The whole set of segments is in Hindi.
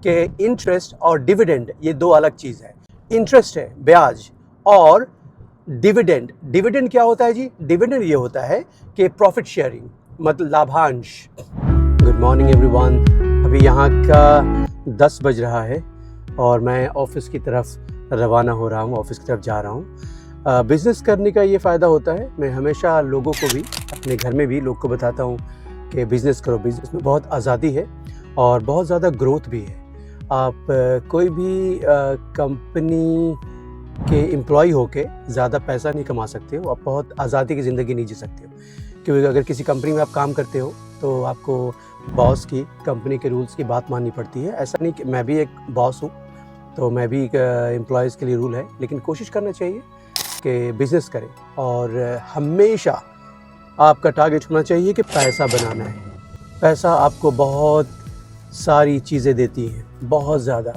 कि इंटरेस्ट और डिविडेंड ये दो अलग चीज़ है। इंटरेस्ट है ब्याज, और डिविडेंड, डिविडेंड क्या होता है जी? डिविडेंड ये होता है कि प्रॉफिट शेयरिंग, मतलब लाभांश। Good morning everyone. अभी यहाँ का 10 बज रहा है और मैं ऑफिस की तरफ रवाना हो रहा हूँ, ऑफिस की तरफ जा रहा हूँ। बिज़नेस करने का ये फ़ायदा होता है, मैं हमेशा लोगों को भी, अपने घर में भी लोग को बताता हूँ कि बिज़नेस करो। बिज़नेस में बहुत आज़ादी है और बहुत ज़्यादा ग्रोथ भी है। आप कोई भी कंपनी के एम्प्लॉय होके ज़्यादा पैसा नहीं कमा सकते हो, आप बहुत आज़ादी की ज़िंदगी नहीं जी सकते हो। क्योंकि अगर किसी कंपनी में आप काम करते हो तो आपको बॉस की, कंपनी के रूल्स की बात माननी पड़ती है। ऐसा नहीं कि मैं भी एक बॉस हूँ तो मैं भी एम्प्लॉयज़ के लिए रूल है, लेकिन कोशिश करना चाहिए कि बिज़नेस करें और हमेशा आपका टारगेट होना चाहिए कि पैसा बनाना है। पैसा आपको बहुत सारी चीज़ें देती हैं, बहुत ज़्यादा।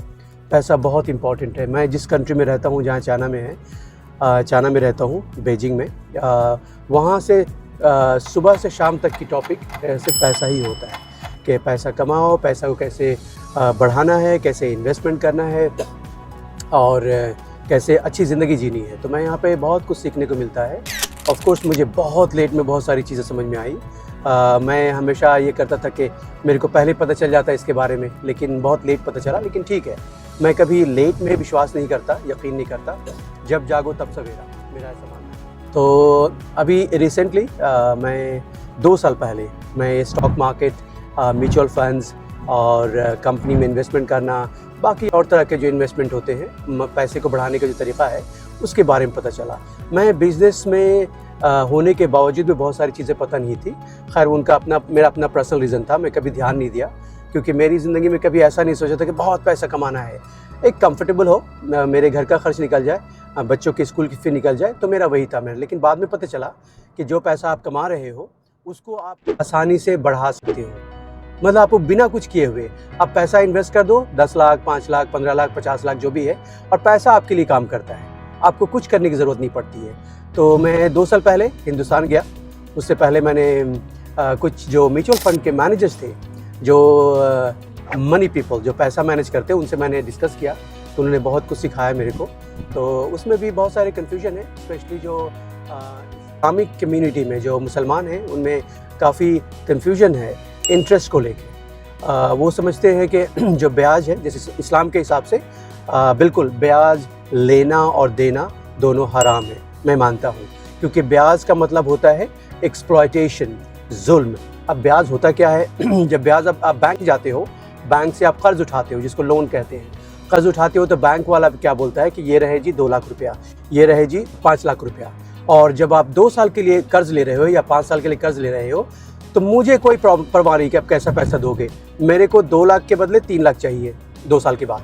पैसा बहुत इम्पॉर्टेंट है। मैं जिस कंट्री में रहता हूँ, जहाँ चाइना में है, चाइना में रहता हूँ, बीजिंग में, वहाँ से सुबह से शाम तक की टॉपिक सिर्फ पैसा ही होता है कि पैसा कमाओ, पैसा को कैसे बढ़ाना है, कैसे इन्वेस्टमेंट करना है और कैसे अच्छी ज़िंदगी जीनी है। तो मैं यहाँ पे बहुत कुछ सीखने को मिलता है। ऑफ कोर्स मुझे बहुत लेट में बहुत सारी चीज़ें समझ में आई। मैं हमेशा ये करता था कि मेरे को पहले पता चल जाता इसके बारे में, लेकिन बहुत लेट पता चला। लेकिन ठीक है, मैं कभी लेट में विश्वास नहीं करता, यकीन नहीं करता। जब जागो तब सवेरा, मेरा ऐसा मानना है। तो अभी रिसेंटली मैं 2 साल पहले मैं स्टॉक मार्केट, म्यूचुअल फंड्स और कंपनी में इन्वेस्टमेंट करना, बाकी और तरह के जो इन्वेस्टमेंट होते हैं, पैसे को बढ़ाने का जो तरीक़ा है, उसके बारे में पता चला। मैं बिज़नेस में होने के बावजूद भी बहुत सारी चीज़ें पता नहीं थी। खैर उनका मेरा अपना पर्सनल रीज़न था, मैं कभी ध्यान नहीं दिया क्योंकि मेरी ज़िंदगी में कभी ऐसा नहीं सोचा था कि बहुत पैसा कमाना है। एक कंफर्टेबल हो, मेरे घर का खर्च निकल जाए, बच्चों की स्कूल की फ़ी निकल जाए, तो मेरा वही था। लेकिन बाद में पता चला कि जो पैसा आप कमा रहे हो उसको आप आसानी से बढ़ा सकते हो। मतलब आपको बिना कुछ किए हुए आप पैसा इन्वेस्ट कर दो, 10 लाख, 5 लाख, 15 लाख, 50 लाख जो भी है, और पैसा आपके लिए काम करता है, आपको कुछ करने की ज़रूरत नहीं पड़ती है। तो मैं 2 साल पहले हिंदुस्तान गया। उससे पहले मैंने कुछ जो म्यूचुअल फंड के मैनेजर्स थे, जो मनी पीपल जो पैसा मैनेज करते हैं, उनसे मैंने डिस्कस किया तो उन्होंने बहुत कुछ सिखाया मेरे को। तो उसमें भी बहुत सारे कन्फ्यूजन है, स्पेशली जो इस्लामिक कम्युनिटी में जो मुसलमान हैं उनमें काफ़ी कन्फ्यूजन है इंटरेस्ट को लेके। वो समझते हैं कि जो ब्याज है, जैसे इस्लाम के हिसाब से बिल्कुल ब्याज लेना और देना दोनों हराम है, मैं मानता हूँ। क्योंकि ब्याज का मतलब होता है एक्सप्लॉयटेशन, जुल्म। अब ब्याज होता क्या है? जब ब्याज आप बैंक जाते हो, बैंक से आप कर्ज़ उठाते हो, जिसको लोन कहते हैं। कर्ज़ उठाते हो तो बैंक वाला क्या बोलता है कि ये रहे जी 2 लाख रुपया, ये रहे जी 5 लाख रुपया। और जब आप 2 साल के लिए कर्ज़ ले रहे हो या 5 साल के लिए कर्ज़ ले रहे हो, तो मुझे कोई परवाह नहीं कि आप कैसा पैसा दोगे। मेरे को 2 लाख के बदले 3 लाख चाहिए 2 साल के बाद।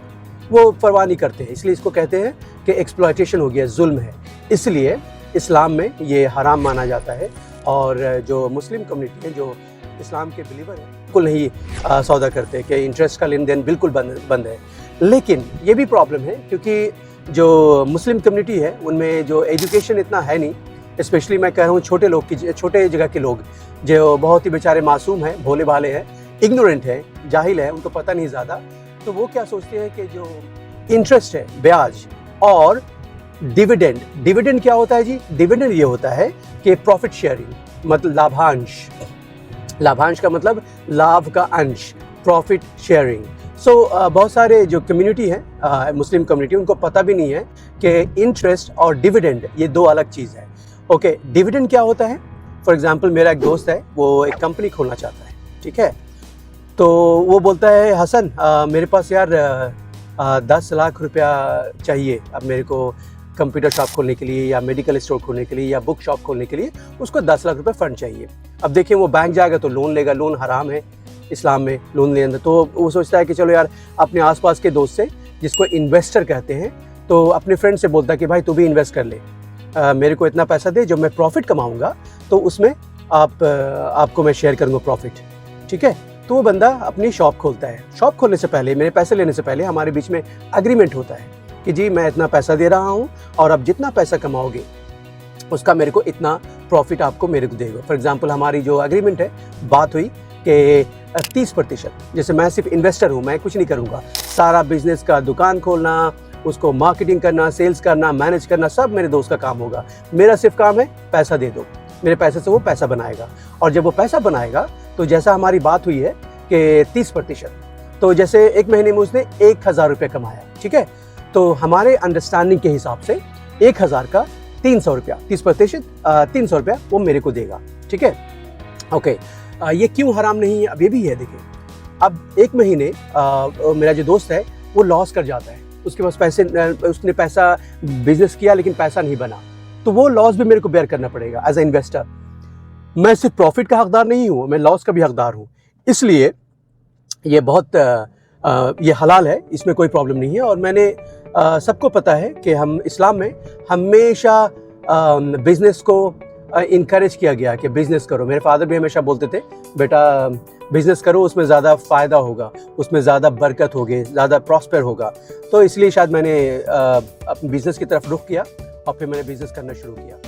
वो परवाह नहीं करते हैं। इसलिए इसको कहते हैं कि एक्सप्लॉयटेशन हो गया, जुल्म है। इसलिए इस्लाम में ये हराम माना जाता है। और जो मुस्लिम कम्युनिटी है, जो इस्लाम के बिलीवर हैं, बिल्कुल नहीं सौदा करते कि इंटरेस्ट का लेन देन बिल्कुल बंद है। लेकिन ये भी प्रॉब्लम है क्योंकि जो मुस्लिम कम्युनिटी है उनमें जो एजुकेशन इतना है नहीं। स्पेशली मैं कह रहा हूँ छोटे लोग की, छोटे जगह के लोग जो बहुत ही बेचारे मासूम हैं, भोले भाले हैं, इग्नोरेंट है, जाहिल है, उनको पता नहीं ज़्यादा। तो वो क्या सोचते हैं कि जो इंटरेस्ट है, ब्याज और डिविडेंड, डिविडेंड क्या होता है जी? डिविडेंड ये होता है कि प्रॉफिट शेयरिंग, मतलब लाभांश। लाभांश का मतलब लाभ का अंश, प्रॉफिट शेयरिंग। सो बहुत सारे जो कम्युनिटी है, मुस्लिम कम्युनिटी, उनको पता भी नहीं है कि इंटरेस्ट और डिविडेंड ये दो अलग चीज़ है। ओके, डिविडेंड क्या होता है? फॉर एग्जांपल मेरा एक दोस्त है, वो एक कंपनी खोलना चाहता है, ठीक है? तो वो बोलता है, हसन मेरे पास यार 10 लाख रुपया चाहिए अब मेरे को कंप्यूटर शॉप खोलने के लिए या मेडिकल स्टोर खोलने के लिए या बुक शॉप खोलने के लिए, उसको 10 लाख रुपए फ़ंड चाहिए। अब देखिए वो बैंक जाएगा तो लोन लेगा, लोन हराम है इस्लाम में लोन लेना। तो वो सोचता है कि चलो यार अपने आसपास के दोस्त से, जिसको इन्वेस्टर कहते हैं, तो अपने फ्रेंड से बोलता है कि भाई तू भी इन्वेस्ट कर ले, मेरे को इतना पैसा दे, जब मैं प्रॉफिट कमाऊँगा तो उसमें आपको मैं शेयर करूँगा प्रॉफिट, ठीक है? तो वो बंदा अपनी शॉप खोलता है। शॉप खोलने से पहले, मेरे पैसे लेने से पहले हमारे बीच में एग्रीमेंट होता है कि जी मैं इतना पैसा दे रहा हूँ और अब जितना पैसा कमाओगे उसका मेरे को इतना प्रॉफिट आपको मेरे को देगा। फॉर एग्जांपल हमारी जो एग्रीमेंट है, बात हुई कि 30%, जैसे मैं सिर्फ इन्वेस्टर हूँ, मैं कुछ नहीं करूँगा, सारा बिजनेस का दुकान खोलना, उसको मार्केटिंग करना, सेल्स करना, मैनेज करना, सब मेरे दोस्त का काम होगा। मेरा सिर्फ काम है पैसा दे दो, मेरे पैसे से वो पैसा बनाएगा। और जब वो पैसा बनाएगा तो जैसा हमारी बात हुई है कि 30%, तो जैसे एक महीने में उसने 1000 रुपये कमाया, ठीक है, तो हमारे अंडरस्टैंडिंग के हिसाब से 1000 का 300 रुपया, 30%, 300 रुपया वो मेरे को देगा, ठीक है। ओके, ये क्यों हराम नहीं है? अब ये भी है, देखिए, अब एक महीने मेरा जो दोस्त है वो लॉस कर जाता है, उसके पास पैसे, उसने पैसा बिजनेस किया लेकिन पैसा नहीं बना, तो वो लॉस भी मेरे को बेयर करना पड़ेगा एज ए इन्वेस्टर। मैं सिर्फ प्रॉफिट का हकदार नहीं हूँ, मैं लॉस का भी हकदार हूँ। इसलिए ये बहुत ये हलाल है, इसमें कोई प्रॉब्लम नहीं है। और मैंने सबको पता है कि हम इस्लाम में हमेशा बिजनेस को इनकरेज किया गया कि बिजनेस करो। मेरे फादर भी हमेशा बोलते थे, बेटा बिजनेस करो, उसमें ज़्यादा फ़ायदा होगा, उसमें ज़्यादा बरकत होगी, ज़्यादा प्रॉस्पर होगा। तो इसलिए शायद मैंने अपने बिज़नेस की तरफ रुख किया और फिर मैंने बिज़नेस करना शुरू किया।